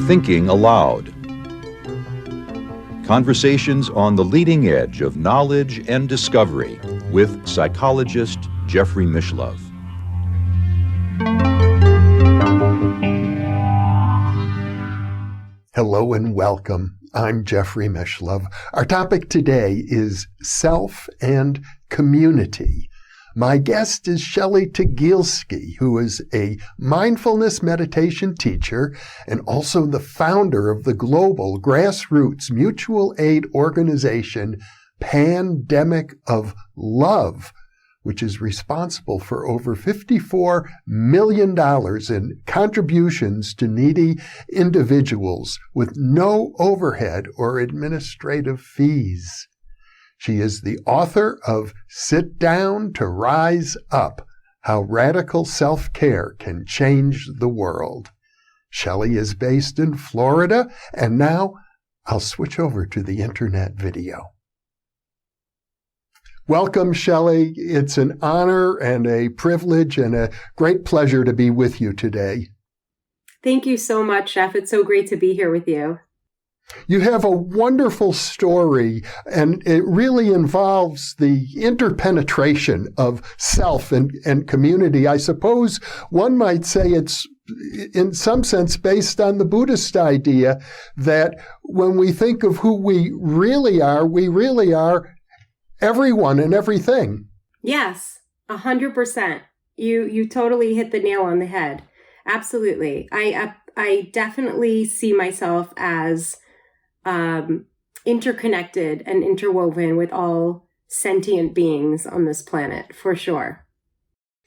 Thinking Aloud. Conversations on the leading edge of knowledge and discovery with psychologist Jeffrey Mishlove. Hello and welcome. I'm Jeffrey Mishlove. Our topic today is self and community. My guest is Shelley Tagilski, who is a mindfulness meditation teacher and also the founder of the global grassroots mutual aid organization Pandemic of Love, which is responsible for over $54 million in contributions to needy individuals with no overhead or administrative fees. She is the author of Sit Down to Rise Up, How Radical Self-Care Can Change the World. Shelley is based in Florida, and now I'll switch over to the internet video. Welcome, Shelley. It's an honor and a privilege and a great pleasure to be with you today. Thank you so much, Jeff. It's so great to be here with you. You have a wonderful story, and it really involves the interpenetration of self and community. I suppose one might say it's, in some sense, based on the Buddhist idea that when we think of who we really are everyone and everything. Yes, 100%. You totally hit the nail on the head. Absolutely. I definitely see myself as interconnected and interwoven with all sentient beings on this planet, for sure.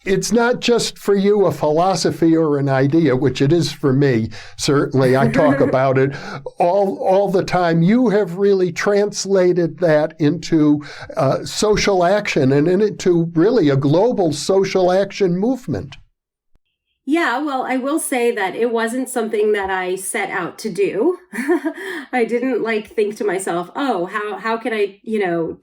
It's not just for you a philosophy or an idea, which it is for me. Certainly, I talk about it all the time. You have really translated that into social action and into really a global social action movement. Yeah, well, I will say that it wasn't something that I set out to do. I didn't think to myself, oh, how can I,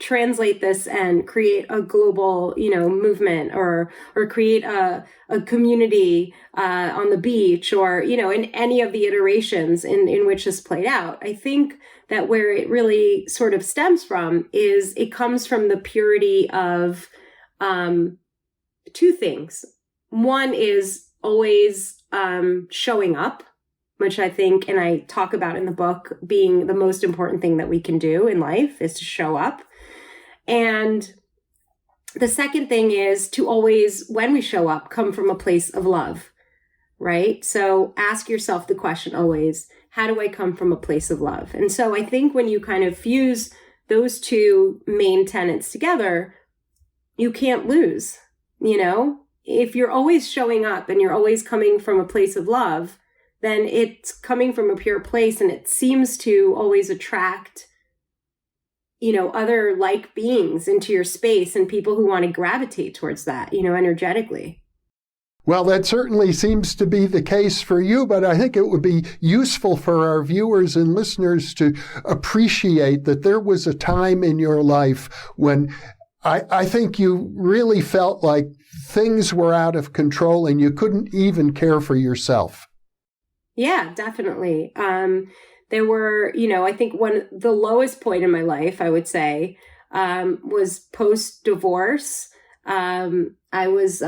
translate this and create a global, movement or create a community on the beach or, in any of the iterations in which this played out. I think that where it really sort of stems from is it comes from the purity of two things. One is always showing up, which I think, and I talk about in the book, being the most important thing that we can do in life is to show up. And the second thing is to always, when we show up, come from a place of love, right? So ask yourself the question always, how do I come from a place of love? And so I think when you kind of fuse those two main tenets together, you can't lose, If you're always showing up and you're always coming from a place of love, then it's coming from a pure place and it seems to always attract, other like beings into your space and people who want to gravitate towards that, energetically. Well, that certainly seems to be the case for you, but I think it would be useful for our viewers and listeners to appreciate that there was a time in your life when I think you really felt like things were out of control and you couldn't even care for yourself. Yeah, definitely. There were, I think the lowest point in my life, I would say, was post-divorce. I was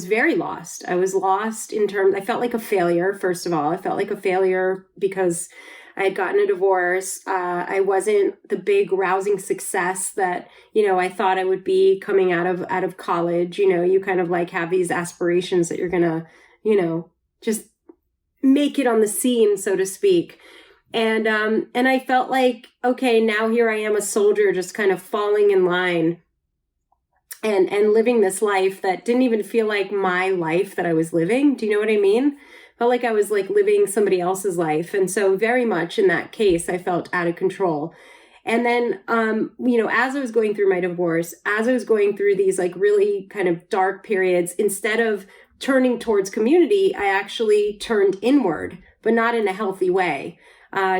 very lost. I was lost I felt like a failure, first of all. I felt like a failure because I had gotten a divorce. I wasn't the big rousing success that, I thought I would be coming out of college. You kind of have these aspirations that you're going to, just make it on the scene, so to speak. And I felt like, okay, now here I am, a soldier, just kind of falling in line and living this life that didn't even feel like my life that I was living. Do you know what I mean? Felt like I was living somebody else's life. And so very much in that case, I felt out of control. And then, as I was going through my divorce, as I was going through these really kind of dark periods, instead of turning towards community, I actually turned inward, but not in a healthy way.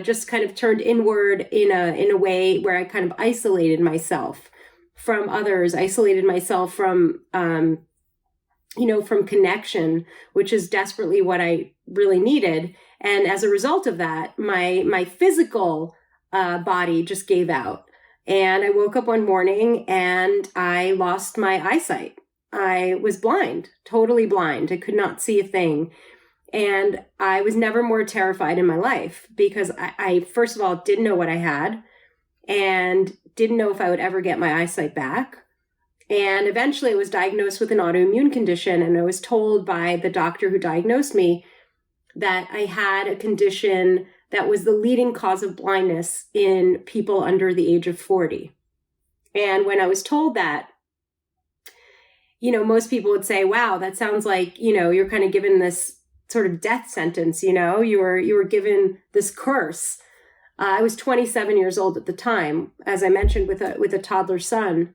Just kind of turned inward in a way where I kind of isolated myself from others, isolated myself from from connection, which is desperately what I really needed. And as a result of that, my physical body just gave out. And I woke up one morning and I lost my eyesight. I was blind, totally blind. I could not see a thing. And I was never more terrified in my life because I first of all, didn't know what I had and didn't know if I would ever get my eyesight back. And eventually I was diagnosed with an autoimmune condition, and I was told by the doctor who diagnosed me that I had a condition that was the leading cause of blindness in people under the age of 40. And when I was told that, most people would say, wow, that sounds like, you're kind of given this sort of death sentence, you were given this curse. I was 27 years old at the time, as I mentioned, with a toddler son.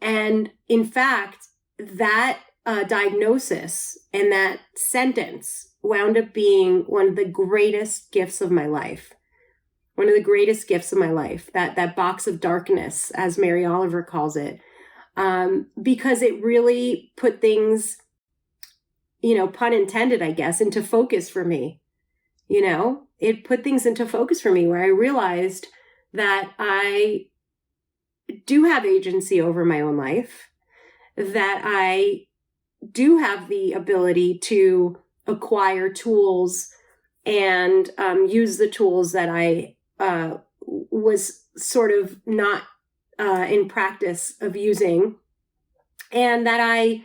And in fact, that diagnosis and that sentence wound up being one of the greatest gifts of my life. One of the greatest gifts of my life, that box of darkness, as Mary Oliver calls it, because it really put things, pun intended, I guess, into focus for me. It put things into focus for me where I realized that I do have agency over my own life, that I do have the ability to acquire tools and use the tools that I was sort of not in practice of using, and that I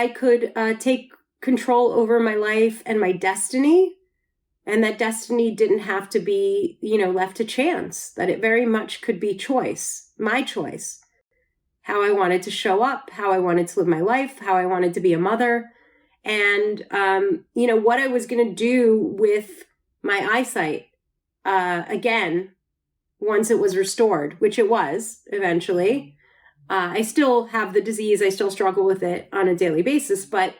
could take control over my life and my destiny, and that destiny didn't have to be, left to chance, that it very much could be choice, my choice, how I wanted to show up, how I wanted to live my life, how I wanted to be a mother, and, what I was going to do with my eyesight, again, once it was restored, which it was eventually. I still have the disease. I still struggle with it on a daily basis. But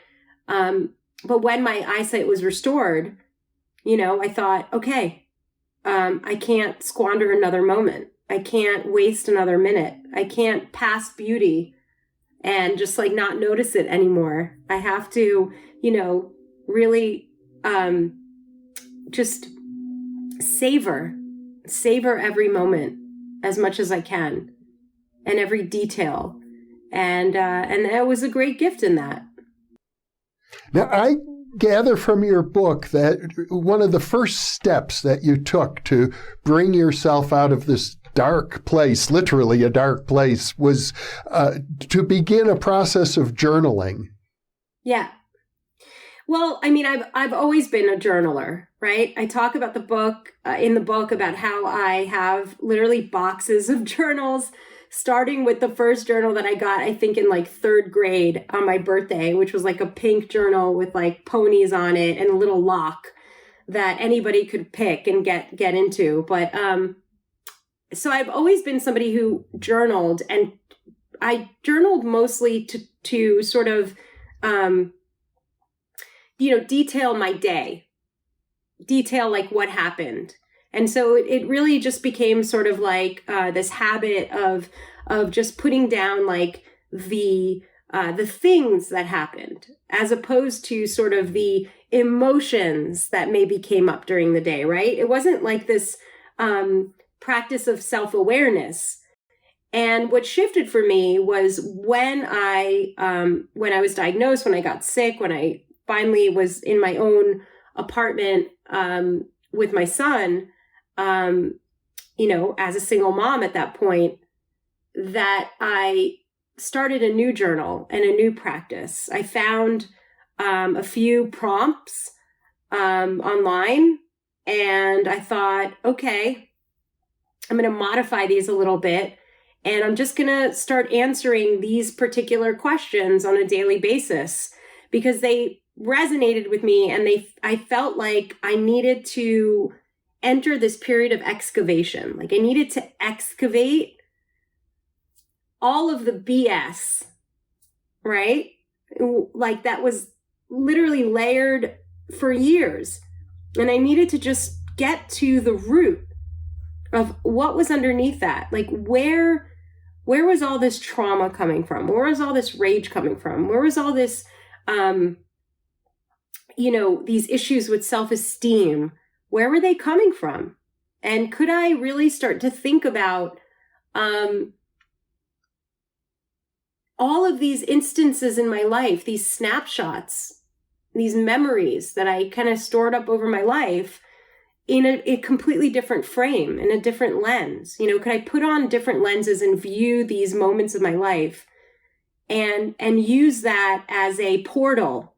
when my eyesight was restored, I thought, okay, I can't squander another moment. I can't waste another minute. I can't pass beauty and just not notice it anymore. I have to, really just savor every moment as much as I can, and every detail. And that was a great gift in that. Now, I gather from your book that one of the first steps that you took to bring yourself out of this dark place, literally a dark place, was to begin a process of journaling. Yeah. Well, I've always been a journaler, right? I talk about in the book about how I have literally boxes of journals, starting with the first journal that I got, I think in third grade on my birthday, which was a pink journal with ponies on it and a little lock that anybody could pick and get into. But so I've always been somebody who journaled, and I journaled mostly to sort of detail my day, detail what happened. And so it really just became sort of this habit of just putting down the things that happened, as opposed to sort of the emotions that maybe came up during the day, right? It wasn't this practice of self-awareness. And what shifted for me was when I was diagnosed, when I got sick, when I finally was in my own apartment with my son, as a single mom at that point, that I started a new journal and a new practice. I found a few prompts online, and I thought, okay, I'm going to modify these a little bit, and I'm just going to start answering these particular questions on a daily basis because they resonated with me, and I felt like I needed to enter this period of excavation. I needed to excavate all of the BS, right? That was literally layered for years. And I needed to just get to the root of what was underneath that. where was all this trauma coming from? Where was all this rage coming from? Where was all this, these issues with self-esteem? Where were they coming from? And could I really start to think about all of these instances in my life, these snapshots, these memories that I kind of stored up over my life in a completely different frame, in a different lens? Could I put on different lenses and view these moments of my life and use that as a portal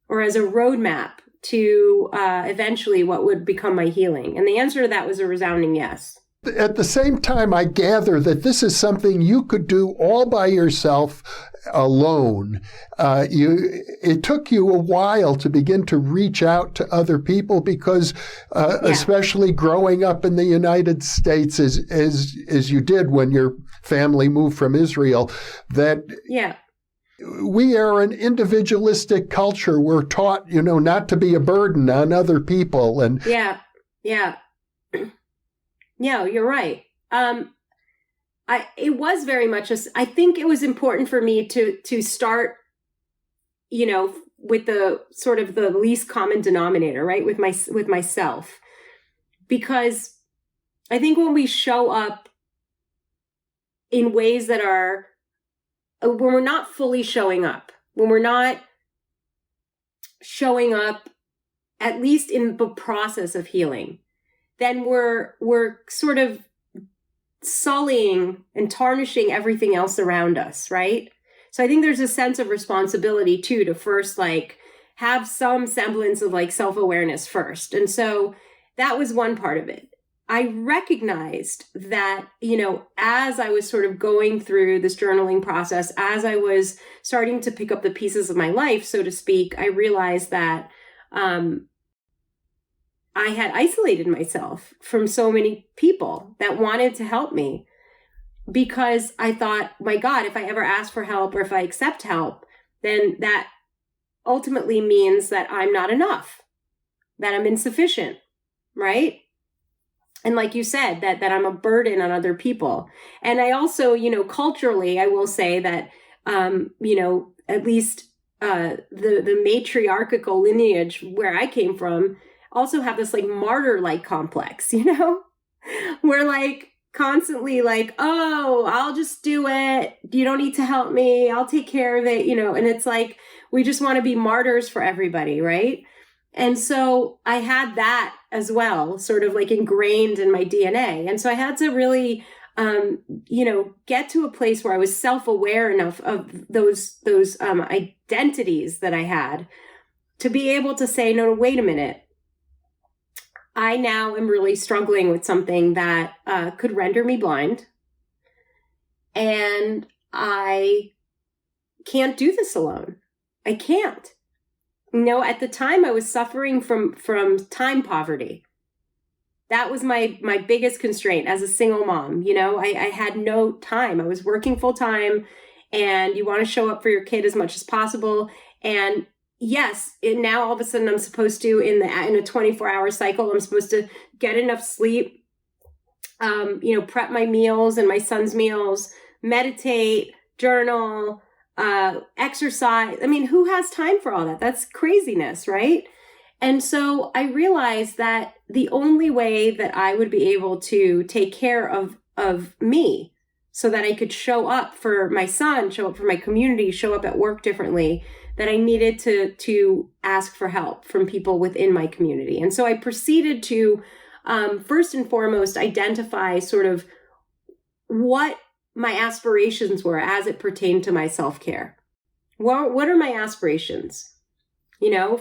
or as a roadmap to eventually what would become my healing? And the answer to that was a resounding yes. At the same time, I gather that this is something you could do all by yourself alone. It took you a while to begin to reach out to other people because, especially growing up in the United States, as you did when your family moved from Israel, that we are an individualistic culture. We're taught, not to be a burden on other people. And Yeah, you're right. It was very much I think it was important for me to start, with the sort of the least common denominator, right? With myself, because I think when we show up in ways that are, when we're not fully showing up, when we're not showing up, at least in the process of healing, then we're sort of sullying and tarnishing everything else around us, right? So I think there's a sense of responsibility too, to first have some semblance of self-awareness first. And so that was one part of it. I recognized that, as I was sort of going through this journaling process, as I was starting to pick up the pieces of my life, so to speak, I realized that, I had isolated myself from so many people that wanted to help me, because I thought, my God, if I ever ask for help or if I accept help, then that ultimately means that I'm not enough, that I'm insufficient, right? And like you said, that I'm a burden on other people. And I also, culturally, I will say that, at least the matriarchal lineage where I came from also have this martyr-like complex, we're constantly oh, I'll just do it. You don't need to help me. I'll take care of it, and it's we just want to be martyrs for everybody, right? And so I had that as well, sort of ingrained in my DNA. And so I had to really, get to a place where I was self-aware enough of those identities that I had to be able to say, no, wait a minute. I now am really struggling with something that could render me blind, and I can't do this alone. I can't. At the time I was suffering from time poverty. That was my biggest constraint as a single mom. I had no time. I was working full time, and you want to show up for your kid as much as possible. And yes, now all of a sudden I'm supposed to, in a 24-hour cycle, I'm supposed to get enough sleep, prep my meals and my son's meals, meditate, journal, exercise. I mean, who has time for all that? That's craziness, right? And so I realized that the only way that I would be able to take care of me so that I could show up for my son, show up for my community, show up at work differently, that I needed to ask for help from people within my community. And so I proceeded to, first and foremost, identify sort of what my aspirations were as it pertained to my self-care. What are my aspirations?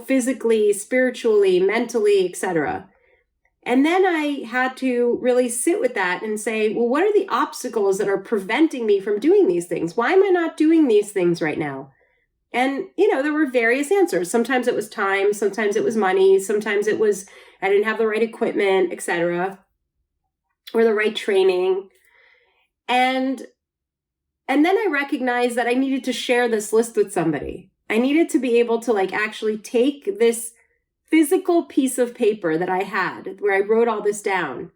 Physically, spiritually, mentally, etc. And then I had to really sit with that and say, well, what are the obstacles that are preventing me from doing these things? Why am I not doing these things right now? And, there were various answers. Sometimes it was time, sometimes it was money, sometimes it was I didn't have the right equipment, etc., or the right training. And then I recognized that I needed to share this list with somebody. I needed to be able to actually take this physical piece of paper that I had where I wrote all this down.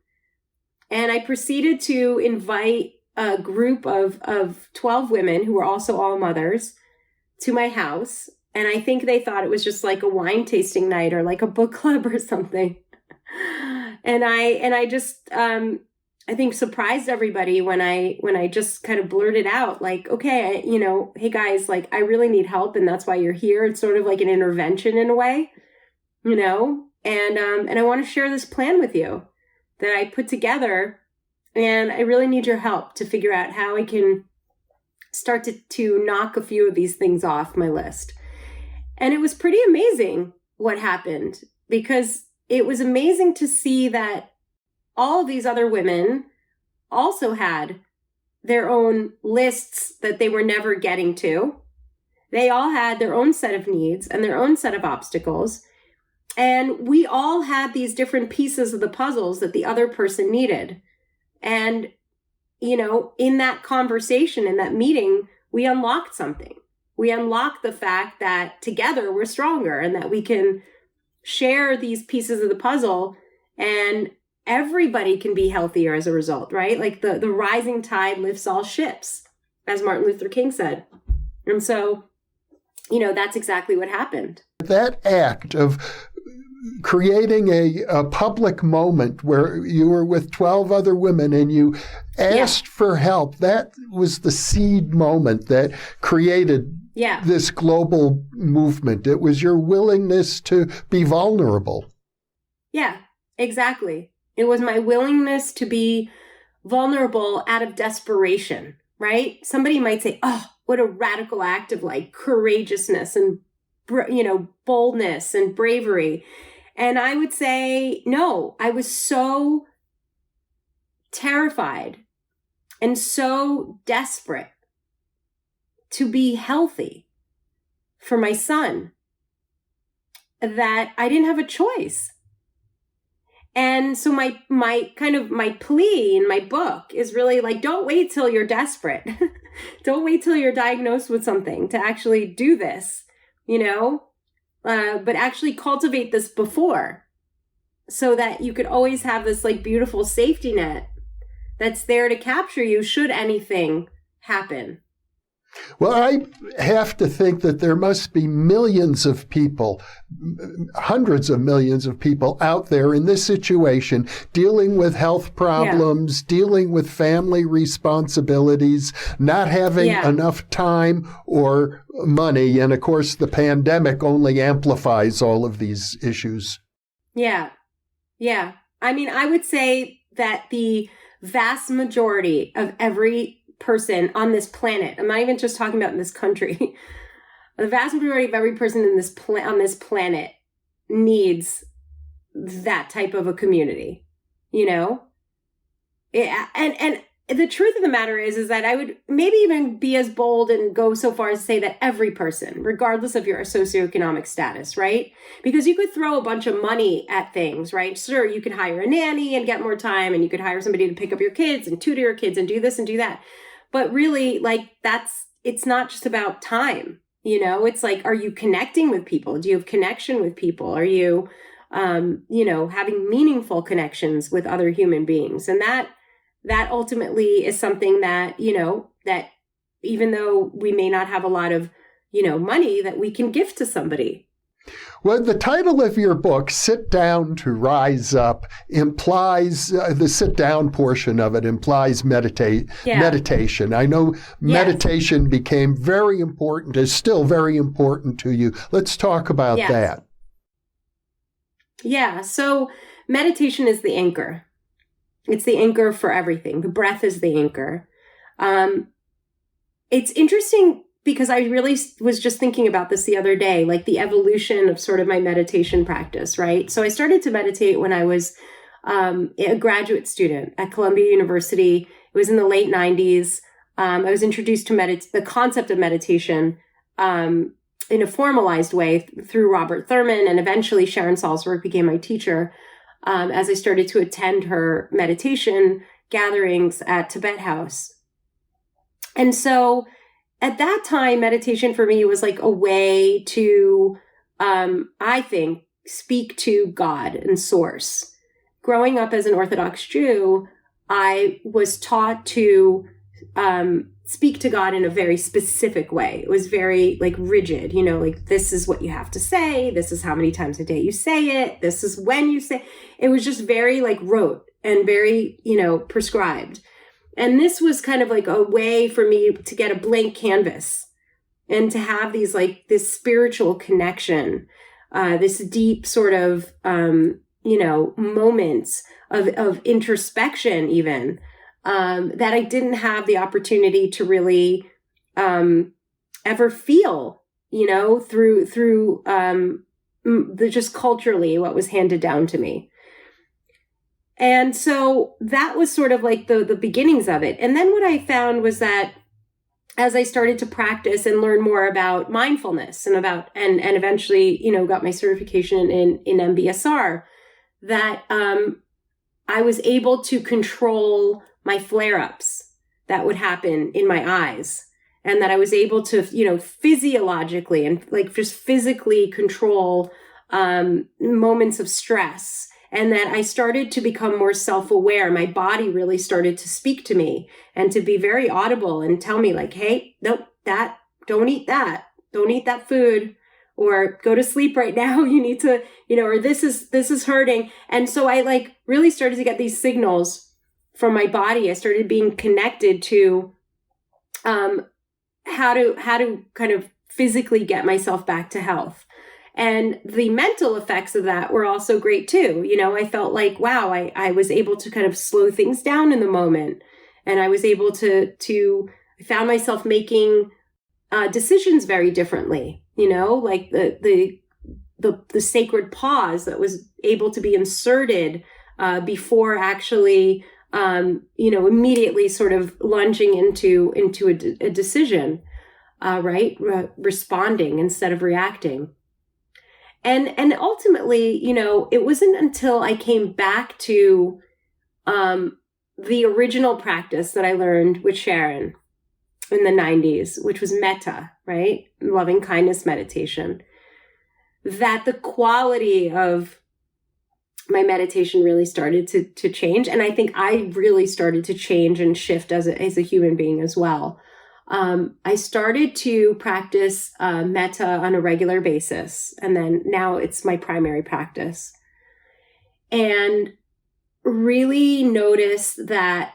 And I proceeded to invite a group of 12 women who were also all mothers to my house. And I think they thought it was just like a wine tasting night or like a book club or something. And I just, I think surprised everybody when I just kind of blurted out like, okay, hey guys, like I really need help. And that's why you're here. It's sort of like an intervention in a way, and I want to share this plan with you that I put together. And I really need your help to figure out how I can start to knock a few of these things off my list. And it was pretty amazing what happened, because it was amazing to see that all of these other women also had their own lists that they were never getting to. They all had their own set of needs and their own set of obstacles. And we all had these different pieces of the puzzles that the other person needed. And, in that conversation, in that meeting, we unlocked something. We unlocked the fact that together we're stronger and that we can share these pieces of the puzzle and everybody can be healthier as a result, right? Like the rising tide lifts all ships, as Martin Luther King said. And so, that's exactly what happened. That act of creating a public moment where you were with 12 other women and you asked for help, that was the seed moment that created this global movement. It was your willingness to be vulnerable. Yeah, exactly. It was my willingness to be vulnerable out of desperation, right? Somebody might say, oh, what a radical act of like courageousness and, boldness and bravery. And I would say, no, I was so terrified and so desperate to be healthy for my son that I didn't have a choice. And so my plea in my book is really like, don't wait till you're desperate. Don't wait till you're diagnosed with something to actually do this, but actually cultivate this before, so that you could always have this like beautiful safety net that's there to capture you should anything happen. Well, I have to think that there must be millions of people, hundreds of millions of people out there in this situation, dealing with health problems, dealing with family responsibilities, not having enough time or money. And of course, the pandemic only amplifies all of these issues. Yeah. Yeah. I mean, I would say that the vast majority of every person on this planet, I'm not even just talking about in this country, the vast majority of every person in this on this planet needs that type of a community, and the truth of the matter is that I would maybe even be as bold and go so far as to say that every person, regardless of your socioeconomic status, right? Because you could throw a bunch of money at things, right? Sure, you could hire a nanny and get more time, and you could hire somebody to pick up your kids and tutor your kids and do this and do that. But really, like, it's not just about time, it's like, are you connecting with people? Do you have connection with people? Are you, having meaningful connections with other human beings? And that ultimately is something that, that even though we may not have a lot of, money, that we can give to somebody. Well, the title of your book, Sit Down to Rise Up, implies, the sit down portion of it implies meditation. I know meditation became very important, is still very important to you. Let's talk about that. Yeah, so meditation is the anchor. It's the anchor for everything. The breath is the anchor. It's interesting because I really was just thinking about this the other day, like the evolution of sort of my meditation practice, right? So I started to meditate when I was a graduate student at Columbia University. It was in the late 90s. I was introduced to the concept of meditation in a formalized way through Robert Thurman, and eventually Sharon Salzberg became my teacher as I started to attend her meditation gatherings at Tibet House. And so at that time, meditation for me was like a way to, I think, speak to God and Source. Growing up as an Orthodox Jew, I was taught to speak to God in a very specific way. It was very like rigid, like this is what you have to say. This is how many times a day you say it. This is when you say it. Was just very like rote and very, prescribed. And this was kind of like a way for me to get a blank canvas and to have these like this spiritual connection, this deep sort of, moments of introspection even, that I didn't have the opportunity to really ever feel, through the just culturally what was handed down to me. And so that was sort of like the beginnings of it. And then what I found was that as I started to practice and learn more about mindfulness and eventually, got my certification in MBSR, that I was able to control my flare-ups that would happen in my eyes, and that I was able to, physiologically and like just physically control moments of stress. And that I started to become more self-aware. My body really started to speak to me and to be very audible and tell me like, hey, nope, don't eat that food, or go to sleep right now. You need to, or this is hurting. And so I like really started to get these signals from my body. I started being connected to how to kind of physically get myself back to health. And the mental effects of that were also great too. I felt like, wow, I was able to kind of slow things down in the moment. And I was able I found myself making decisions very differently, like the sacred pause that was able to be inserted before actually, immediately sort of lunging into a decision, right? Responding instead of reacting. And ultimately, it wasn't until I came back to the original practice that I learned with Sharon in the 90s, which was metta, right? Loving kindness meditation, that the quality of my meditation really started to change. And I think I really started to change and shift as a human being as well. I started to practice metta on a regular basis, and then now it's my primary practice. And really notice that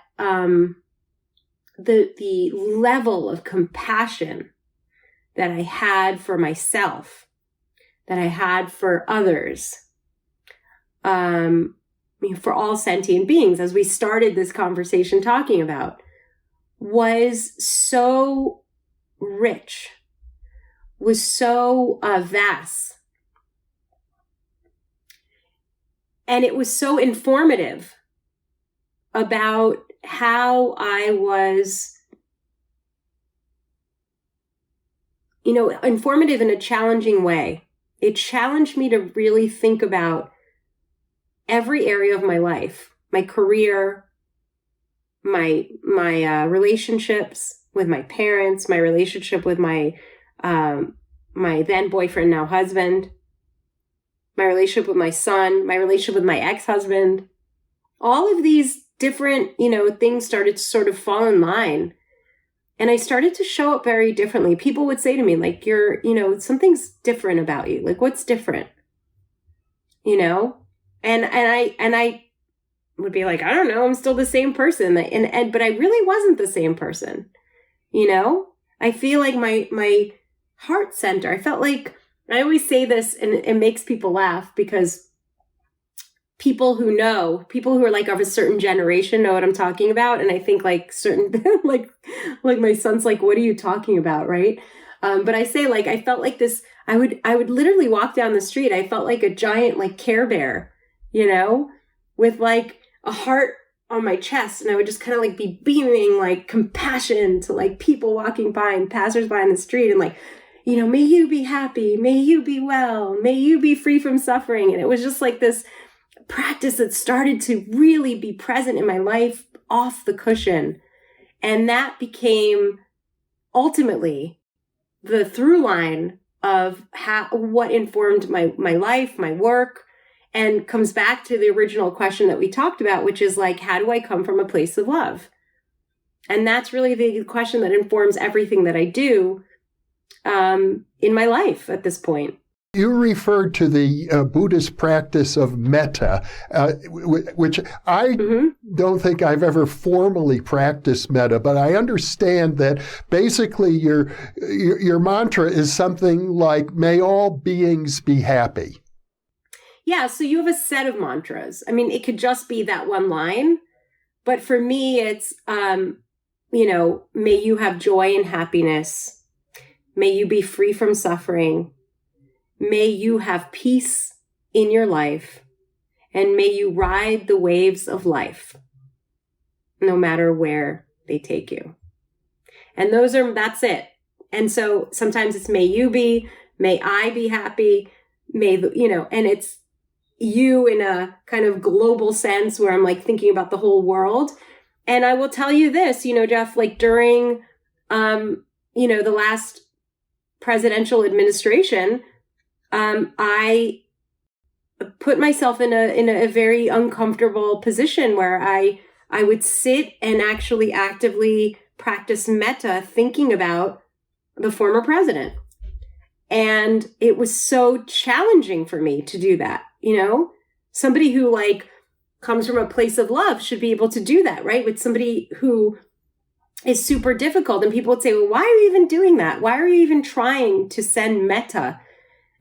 the level of compassion that I had for myself, that I had for others, for all sentient beings, as we started this conversation talking about, was so rich, was so vast. And it was so informative about how I was, informative in a challenging way. It challenged me to really think about every area of my life, my career, my relationships with my parents, my relationship with my then boyfriend, now husband, my relationship with my son, my relationship with my ex-husband. All of these different, things started to sort of fall in line. And I started to show up very differently. People would say to me, like, you're, something's different about you. Like, what's different? And I would be like, I don't know, I'm still the same person. But I really wasn't the same person. I feel like my heart center, I felt like, I always say this and it makes people laugh, because people who are like of a certain generation know what I'm talking about. And I think like certain, like my son's like, what are you talking about? Right. But I say, like, I felt like this, I would literally walk down the street. I felt like a giant, like, Care Bear, with like a heart on my chest. And I would just kind of like be beaming like compassion to like people walking by and passersby in the street. And like, may you be happy, may you be well, may you be free from suffering. And it was just like this practice that started to really be present in my life off the cushion. And that became ultimately the through line of what informed my life, my work, and comes back to the original question that we talked about, which is like, how do I come from a place of love? And that's really the question that informs everything that I do in my life at this point. You referred to the Buddhist practice of metta, which I don't think I've ever formally practiced metta, but I understand that basically your mantra is something like, may all beings be happy. Yeah, so you have a set of mantras. I mean, it could just be that one line, but for me, it's, may you have joy and happiness. May you be free from suffering. May you have peace in your life, and may you ride the waves of life, no matter where they take you. And that's it. And so sometimes it's may I be happy, and it's you in a kind of global sense where I'm like thinking about the whole world. And I will tell you this, Jeff, like during, the last presidential administration, I put myself in a very uncomfortable position where I would sit and actually actively practice metta, thinking about the former president. And it was so challenging for me to do that. Somebody who comes from a place of love should be able to do that, right? With somebody who is super difficult. And people would say, well, why are you even doing that? Why are you even trying to send metta?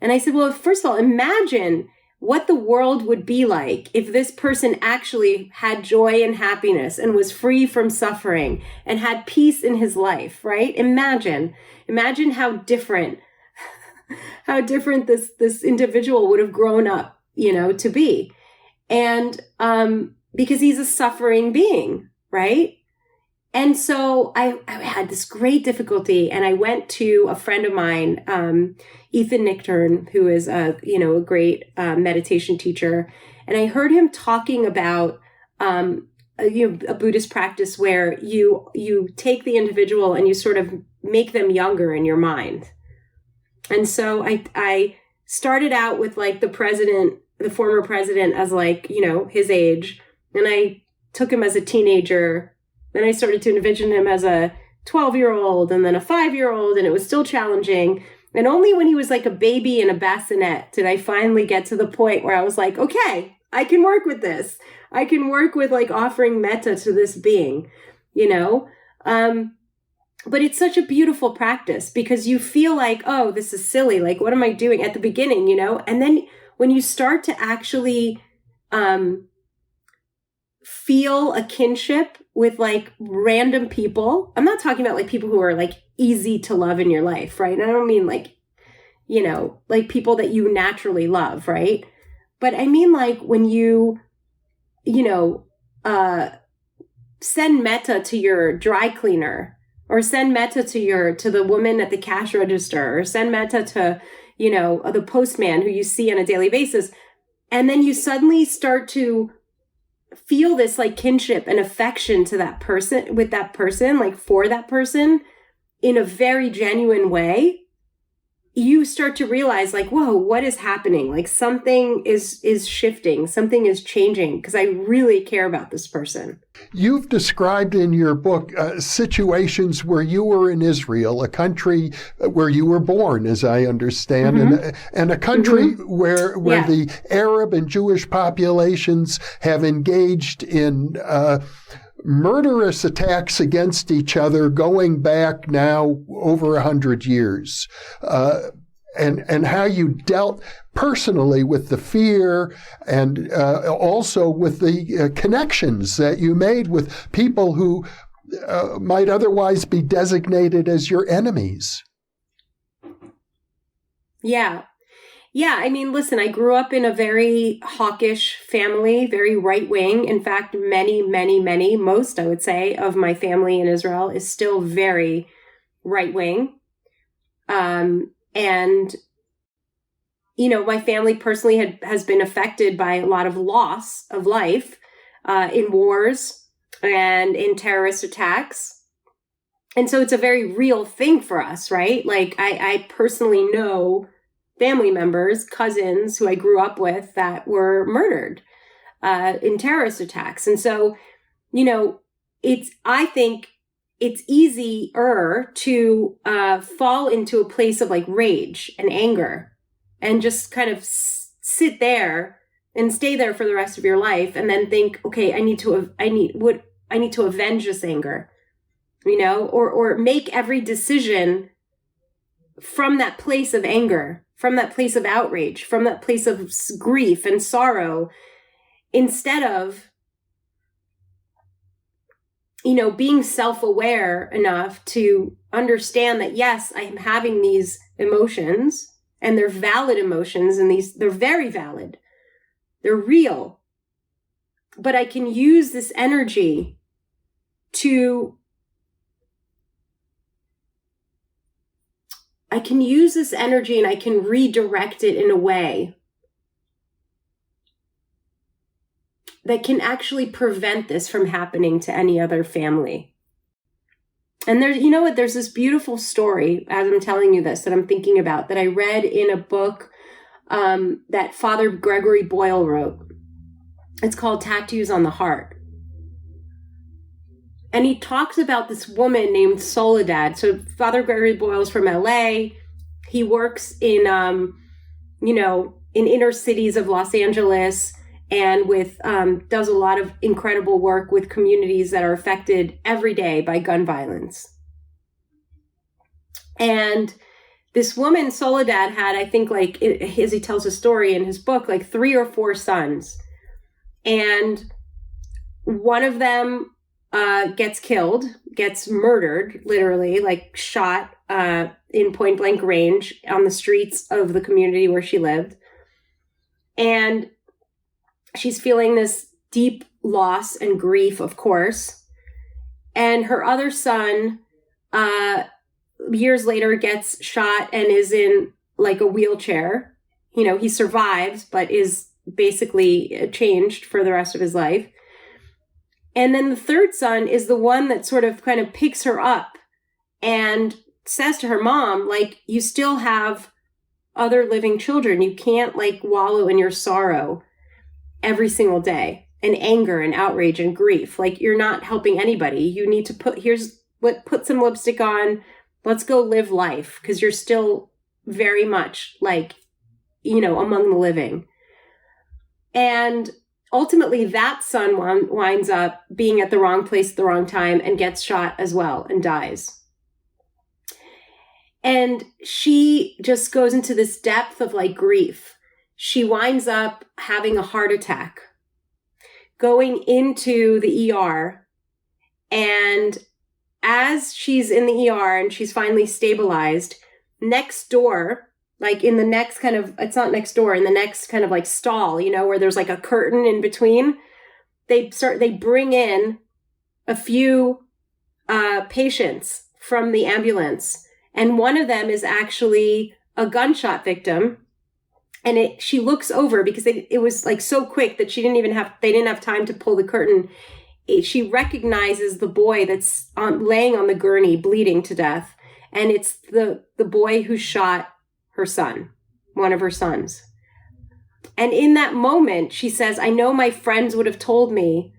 And I said, well, first of all, imagine what the world would be like if this person actually had joy and happiness and was free from suffering and had peace in his life, right? Imagine how different this individual would have grown up, to be. And because he's a suffering being, right? And so I had this great difficulty, and I went to a friend of mine, Ethan Nichtern, who is a great meditation teacher, and I heard him talking about a Buddhist practice where you take the individual and you sort of make them younger in your mind. And so I started out with the former president as his age, and I took him as a teenager. Then I started to envision him as a 12-year-old and then a 5-year-old, and it was still challenging. And only when he was like a baby in a bassinet did I finally get to the point where I was like, okay, I can work with this. I can work with offering metta to this being, But it's such a beautiful practice because you feel like, oh, this is silly. Like, what am I doing at the beginning, And then when you start to actually feel a kinship with random people, I'm not talking about people who are easy to love in your life, right? And I don't mean people that you naturally love, right? But I mean when you, send metta to your dry cleaner, or send metta to the woman at the cash register, or send metta to, the postman who you see on a daily basis. And then you suddenly start to feel this kinship and affection to that person, with that person, for that person in a very genuine way. You start to realize whoa, what is happening? Something is shifting, something is changing because I really care about this person. You've described in your book situations where you were in Israel, a country where you were born, as I understand, and a country where the Arab and Jewish populations have engaged in murderous attacks against each other going back now over 100 years. And how you dealt personally with the fear and also with the connections that you made with people who might otherwise be designated as your enemies. Yeah. Yeah, I mean, listen, I grew up in a very hawkish family, very right-wing. In fact, most, I would say, of my family in Israel is still very right-wing. And, my family personally has been affected by a lot of loss of life in wars and in terrorist attacks. And so it's a very real thing for us, right? I personally know family members, cousins who I grew up with that were murdered in terrorist attacks. And so, I think it's easier to fall into a place of like rage and anger and just kind of sit there and stay there for the rest of your life and then think, okay, I need to avenge this anger, or make every decision from that place of anger, from that place of outrage, from that place of grief and sorrow, instead of, being self-aware enough to understand that, yes, I am having these emotions and they're valid emotions and they're very valid. They're real. But I can use this energy and I can redirect it in a way that can actually prevent this from happening to any other family. And there's this beautiful story, as I'm telling you this, that I'm thinking about, that I read in a book that Father Gregory Boyle wrote. It's called Tattoos on the Heart. And he talks about this woman named Soledad. So Father Gregory Boyle's from LA. He works in, in inner cities of Los Angeles, and does a lot of incredible work with communities that are affected every day by gun violence. And this woman, Soledad, had, I think, as he tells a story in his book, 3 or 4 sons. And one of them gets killed, gets murdered, literally, shot in point blank range on the streets of the community where she lived. And she's feeling this deep loss and grief, of course. And her other son, years later, gets shot and is in a wheelchair. He survives, but is basically changed for the rest of his life. And then the third son is the one that sort of kind of picks her up and says to her mom, you still have other living children. You can't wallow in your sorrow every single day, and anger and outrage and grief. You're not helping anybody. You need to put some lipstick on. Let's go live life, because you're still very much among the living. And ultimately that son winds up being at the wrong place at the wrong time and gets shot as well and dies. And she just goes into this depth of grief. She winds up having a heart attack, going into the ER. And as she's in the ER and she's finally stabilized, next door, in the next kind of, it's not next door, in the next kind of stall, where there's a curtain in between, they bring in a few patients from the ambulance. And one of them is actually a gunshot victim. And she looks over, because it was so quick that they didn't have time to pull the curtain. She recognizes the boy that's laying on the gurney, bleeding to death. And it's the boy who shot her son, one of her sons. And in that moment, she says, I know my friends would have told me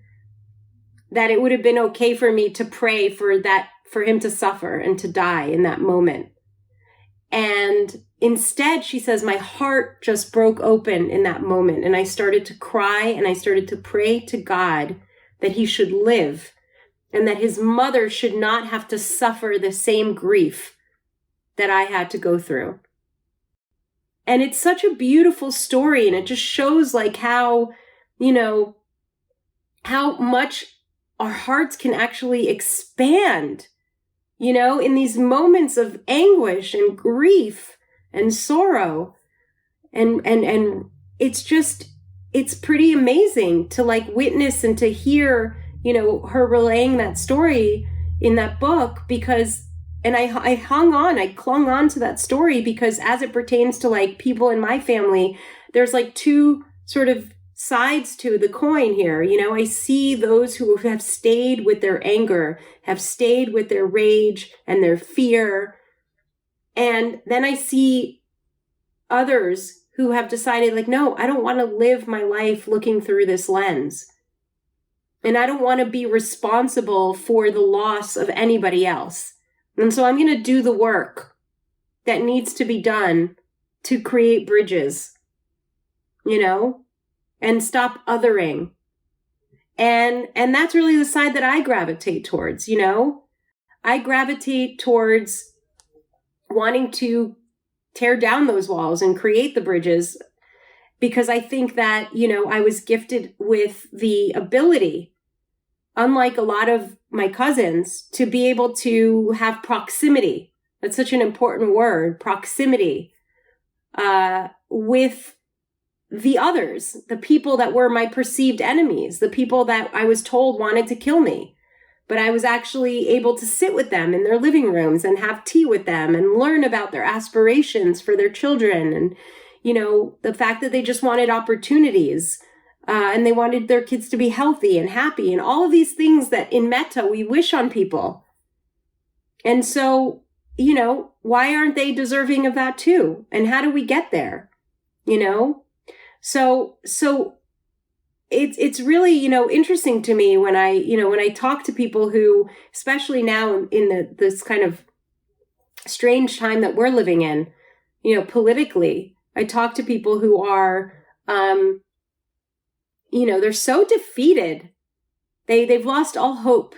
that it would have been okay for me to pray for him to suffer and to die in that moment. And instead, she says, my heart just broke open in that moment. And I started to cry and I started to pray to God that he should live and that his mother should not have to suffer the same grief that I had to go through. And it's such a beautiful story. And it just shows how, how much our hearts can actually expand, in these moments of anguish and grief and sorrow. And it's pretty amazing to witness and to hear, her relaying that story in that book, because, and I clung on to that story, because as it pertains to people in my family, there's 2 sort of sides to the coin here. I see those who have stayed with their anger, have stayed with their rage and their fear. And then I see others who have decided no, I don't want to live my life looking through this lens. And I don't want to be responsible for the loss of anybody else. And so I'm going to do the work that needs to be done to create bridges, and stop othering. And that's really the side that I gravitate towards, I gravitate towards wanting to tear down those walls and create the bridges, because I think that, I was gifted with the ability, unlike a lot of my cousins, to be able to have proximity. That's such an important word, proximity, with the others, the people that were my perceived enemies, the people that I was told wanted to kill me. But I was actually able to sit with them in their living rooms and have tea with them and learn about their aspirations for their children. And, the fact that they just wanted opportunities, and they wanted their kids to be healthy and happy, and all of these things that in Metta we wish on people. And so, why aren't they deserving of that too? And how do we get there? So it's really, interesting to me when I talk to people who, especially now in this kind of strange time that we're living in, politically, I talk to people who are, they're so defeated. They've lost all hope.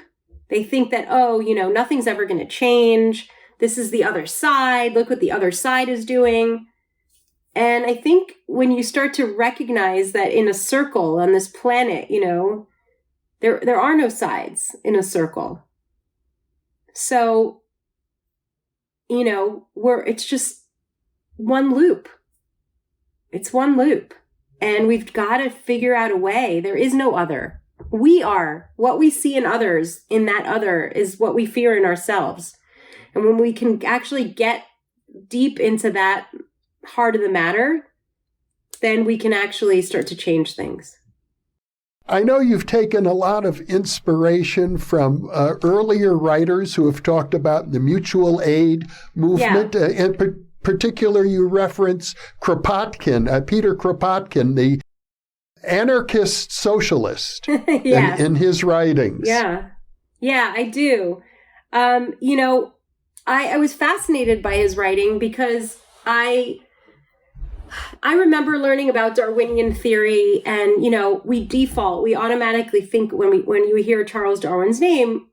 They think that, nothing's ever going to change. This is the other side. Look what the other side is doing. And I think when you start to recognize that in a circle on this planet, there are no sides in a circle. So, it's just one loop. It's one loop. And we've got to figure out a way. There is no other. We are. What we see in others, in that other, is what we fear in ourselves. And when we can actually get deep into that heart of the matter, then we can actually start to change things. I know you've taken a lot of inspiration from earlier writers who have talked about the mutual aid movement. Yeah. In particular, you reference Kropotkin, Peter Kropotkin, the anarchist socialist, yes. in his writings. Yeah, I do. I was fascinated by his writing because I remember learning about Darwinian theory, and we automatically think when you hear Charles Darwin's name,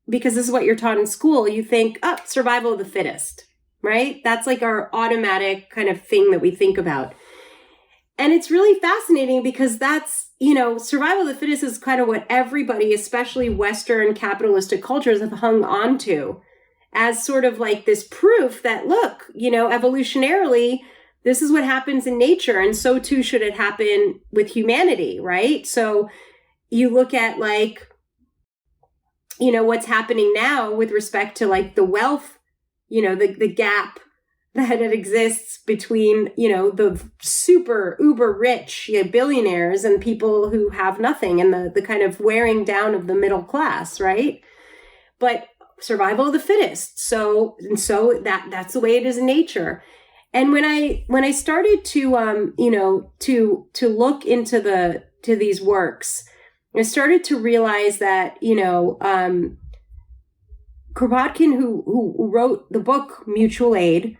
because this is what you're taught in school, you think, survival of the fittest, right? That's like our automatic kind of thing that we think about. And it's really fascinating because that's, survival of the fittest is kind of what everybody, especially Western capitalistic cultures, have hung on to as sort of like this proof that, look, evolutionarily, this is what happens in nature, and so too should it happen with humanity, right? So you look at what's happening now with respect to the wealth, the gap that exists between, the super uber rich billionaires and people who have nothing, and the kind of wearing down of the middle class, right? But survival of the fittest. So that's the way it is in nature. And when I started to to look into these works, I started to realize that Kropotkin, who wrote the book Mutual Aid,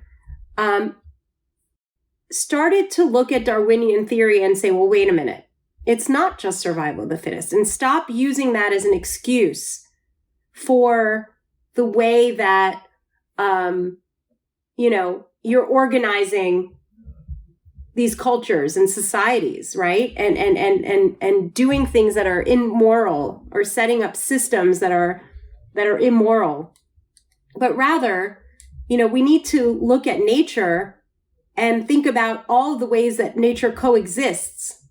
started to look at Darwinian theory and say, well, wait a minute, it's not just survival of the fittest, and stop using that as an excuse for the way that you're organizing these cultures and societies, right? And doing things that are immoral, or setting up systems that are immoral. But rather, we need to look at nature and think about all the ways that nature coexists.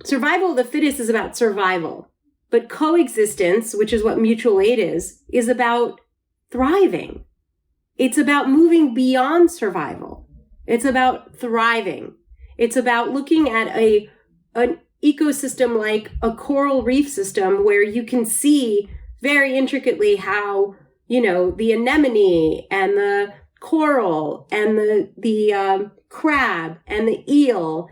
Survival of the fittest is about survival, but coexistence, which is what mutual aid is about thriving. It's about moving beyond survival. It's about thriving. It's about looking at an ecosystem like a coral reef system, where you can see very intricately how, the anemone and the coral and the crab and the eel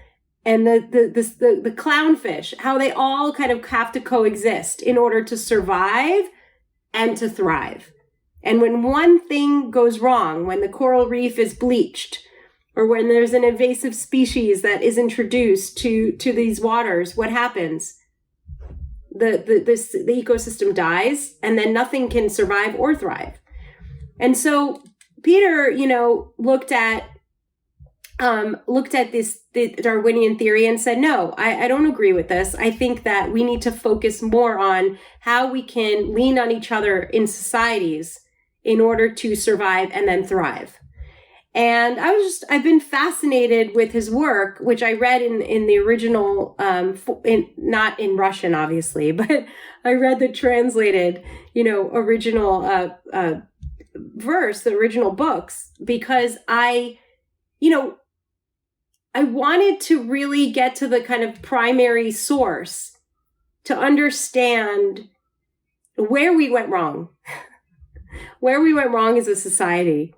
and the clownfish, how they all kind of have to coexist in order to survive and to thrive. And when one thing goes wrong, when the coral reef is bleached, or when there's an invasive species that is introduced to these waters, what happens? The ecosystem dies, and then nothing can survive or thrive. And so Peter, looked at the Darwinian theory and said, no, I don't agree with this. I think that we need to focus more on how we can lean on each other in societies in order to survive and then thrive. And I've been fascinated with his work, which I read in the original, not in Russian, obviously, but I read the translated, original verse, the original books, because I wanted to really get to the kind of primary source to understand where we went wrong, where we went wrong as a society.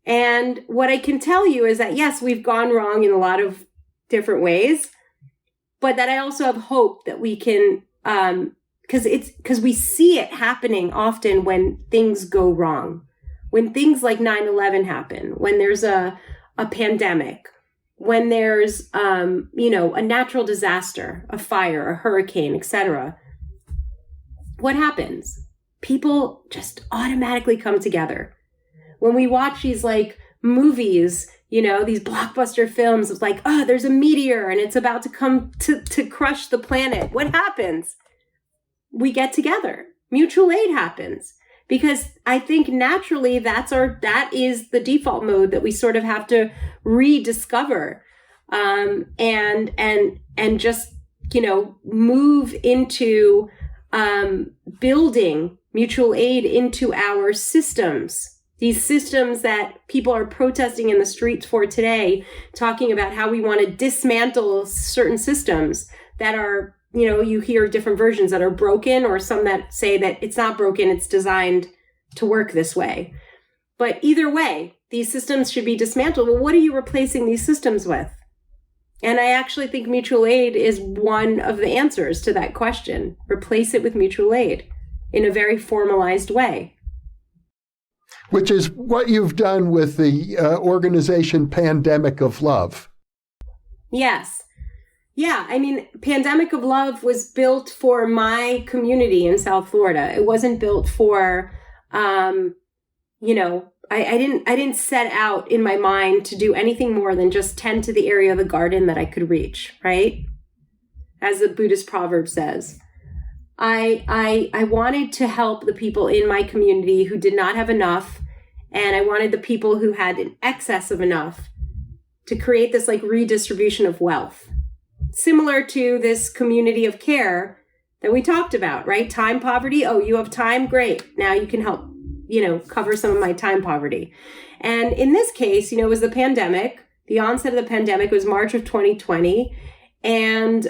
And what I can tell you is that, yes, we've gone wrong in a lot of different ways, but that I also have hope that we can, because we see it happening often when things go wrong, when things like 9/11 happen, when there's a pandemic, when there's, a natural disaster, a fire, a hurricane, etc. What happens? People just automatically come together. When we watch these movies, these blockbuster films of there's a meteor and it's about to come to crush the planet. What happens? We get together. Mutual aid happens. Because I think naturally that is the default mode that we sort of have to rediscover, and just, move into, building mutual aid into our systems. These systems that people are protesting in the streets for today, talking about how we want to dismantle certain systems that are, you hear different versions that are broken, or some that say that it's not broken, it's designed to work this way. But either way, these systems should be dismantled. Well, what are you replacing these systems with? And I actually think mutual aid is one of the answers to that question. Replace it with mutual aid in a very formalized way. Which is what you've done with the organization Pandemic of Love. Yes. Yeah, Pandemic of Love was built for my community in South Florida. It wasn't built for, I didn't set out in my mind to do anything more than just tend to the area of the garden that I could reach, right? As the Buddhist proverb says. I wanted to help the people in my community who did not have enough, and I wanted the people who had an excess of enough to create this redistribution of wealth. Similar to this community of care that we talked about, right? Time poverty. Oh, you have time? Great. Now you can help, cover some of my time poverty. And in this case, it was the pandemic. The onset of the pandemic was March of 2020. And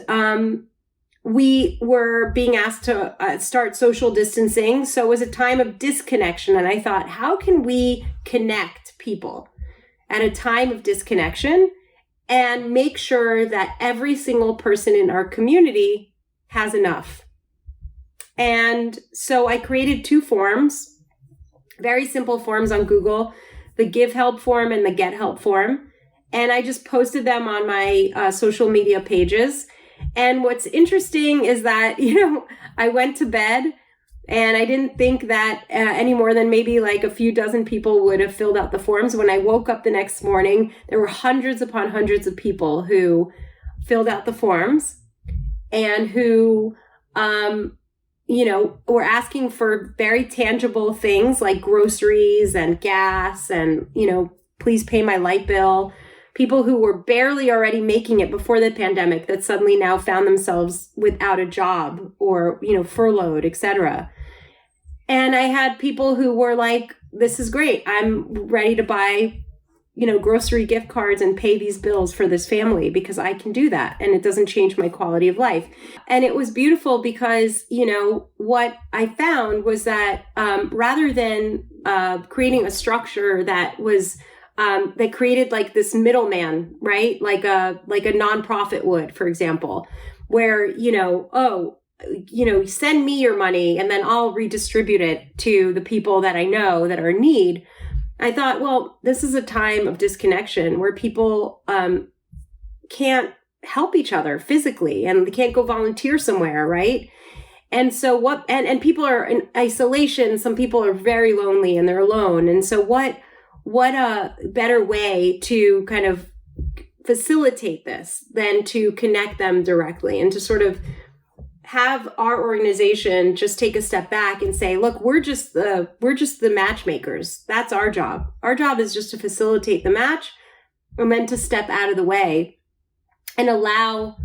we were being asked to start social distancing. So it was a time of disconnection. And I thought, how can we connect people at a time of disconnection and make sure that every single person in our community has enough? And so I created 2 forms, very simple forms on Google, the Give Help form and the Get Help form. And I just posted them on my social media pages. And what's interesting is that, I went to bed and I didn't think that any more than maybe a few dozen people would have filled out the forms. When I woke up the next morning, there were hundreds upon hundreds of people who filled out the forms and who, were asking for very tangible things like groceries and gas and, please pay my light bill. People who were barely already making it before the pandemic that suddenly now found themselves without a job or, furloughed, etc. And I had people who were like, this is great. I'm ready to buy, grocery gift cards and pay these bills for this family because I can do that. And it doesn't change my quality of life. And it was beautiful because, what I found was that rather than creating a structure that was they created like this middleman, right? Like a nonprofit would, for example, where, send me your money and then I'll redistribute it to the people that I know that are in need. I thought, well, this is a time of disconnection where people can't help each other physically and they can't go volunteer somewhere, right? And so and people are in isolation. Some people are very lonely and they're alone. And so what a better way to kind of facilitate this than to connect them directly and to sort of have our organization just take a step back and say, look, we're just the matchmakers. That's our job. Our job is just to facilitate the match and then to step out of the way and allow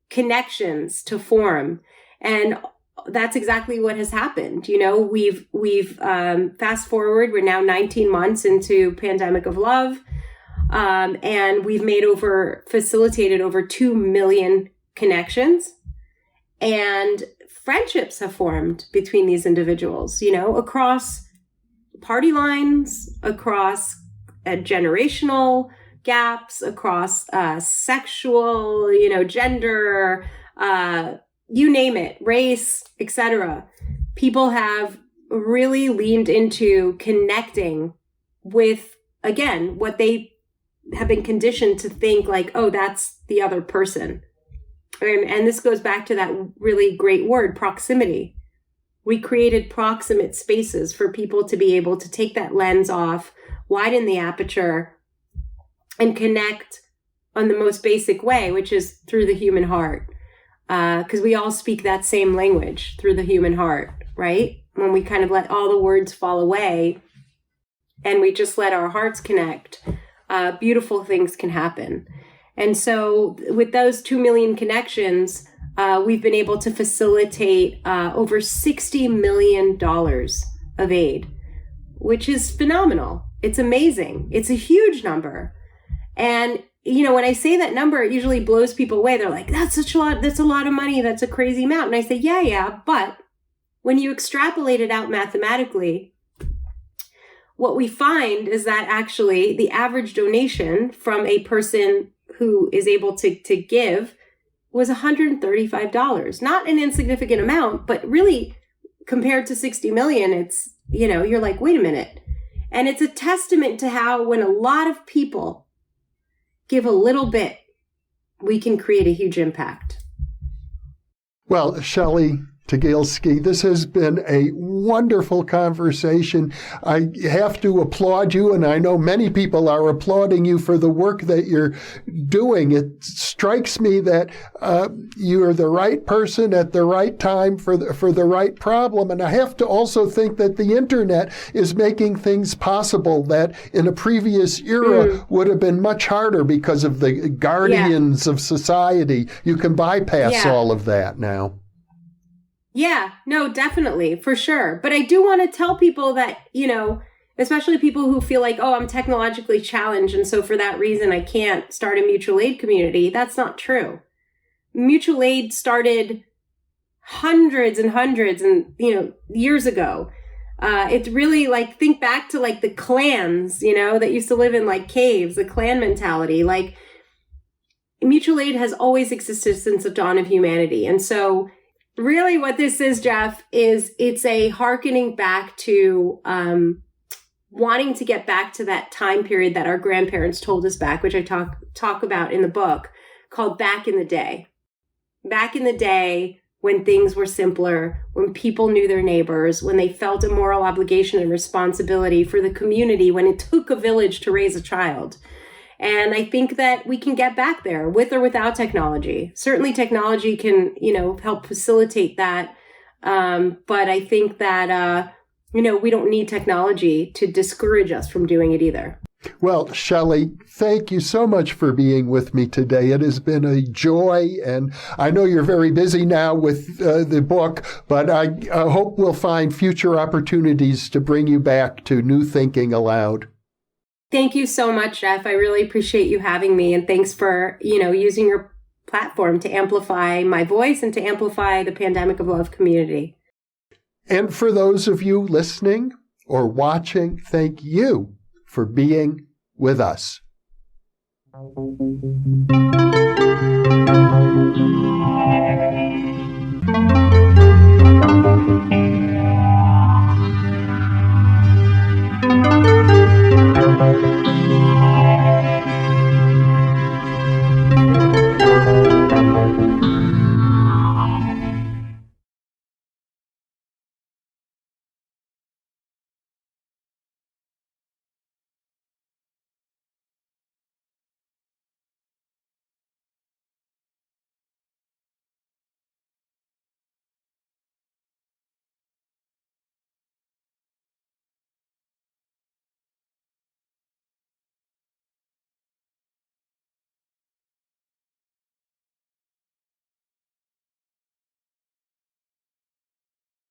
connections to form. And that's exactly what has happened. We've fast forward, we're now 19 months into Pandemic of Love. And we've facilitated over 2 million connections. And friendships have formed between these individuals, across party lines, across generational gaps, across sexual, gender, you name it, race, etc. People have really leaned into connecting with, again, what they have been conditioned to think like, oh, that's the other person. And this goes back to that really great word, proximity. We created proximate spaces for people to be able to take that lens off, widen the aperture, and connect on the most basic way, which is through the human heart. Because we all speak that same language through the human heart, right? When we kind of let all the words fall away and we just let our hearts connect, beautiful things can happen. And so with those 2 million connections, we've been able to facilitate over $60 million of aid, which is phenomenal. It's amazing. It's a huge number. And, when I say that number, it usually blows people away. They're like, that's a lot of money. That's a crazy amount. And I say, yeah. But when you extrapolate it out mathematically, what we find is that actually the average donation from a person who is able to give was $135. Not an insignificant amount, but really compared to 60 million, it's, you're like, wait a minute. And it's a testament to how when a lot of people give a little bit, we can create a huge impact. Well, Shelley Tagilsky, this has been a wonderful conversation. I have to applaud you, and I know many people are applauding you for the work that you're doing. It strikes me that you're the right person at the right time for the right problem. And I have to also think that the internet is making things possible that in a previous era would have been much harder because of the guardians of society. You can bypass all of that now. Yeah, no, definitely, for sure. But I do want to tell people that, especially people who feel like, oh, I'm technologically challenged, and so for that reason, I can't start a mutual aid community. That's not true. Mutual aid started hundreds and years ago. It's really like, think back to like the clans, that used to live in like caves, the clan mentality. Like mutual aid has always existed since the dawn of humanity. And so really what this is, Jeff, is it's a hearkening back to wanting to get back to that time period that our grandparents told us back, which I talk about in the book, called Back in the Day. Back in the day when things were simpler, when people knew their neighbors, when they felt a moral obligation and responsibility for the community, when it took a village to raise a child. And I think that we can get back there with or without technology. Certainly technology can, help facilitate that. But I think that, we don't need technology to discourage us from doing it either. Well, Shelley, thank you so much for being with me today. It has been a joy, and I know you're very busy now with the book, but I hope we'll find future opportunities to bring you back to New Thinking Aloud. Thank you so much, Jeff. I really appreciate you having me, and thanks for, using your platform to amplify my voice and to amplify the Pandemic of Love community. And for those of you listening or watching, thank you for being with us.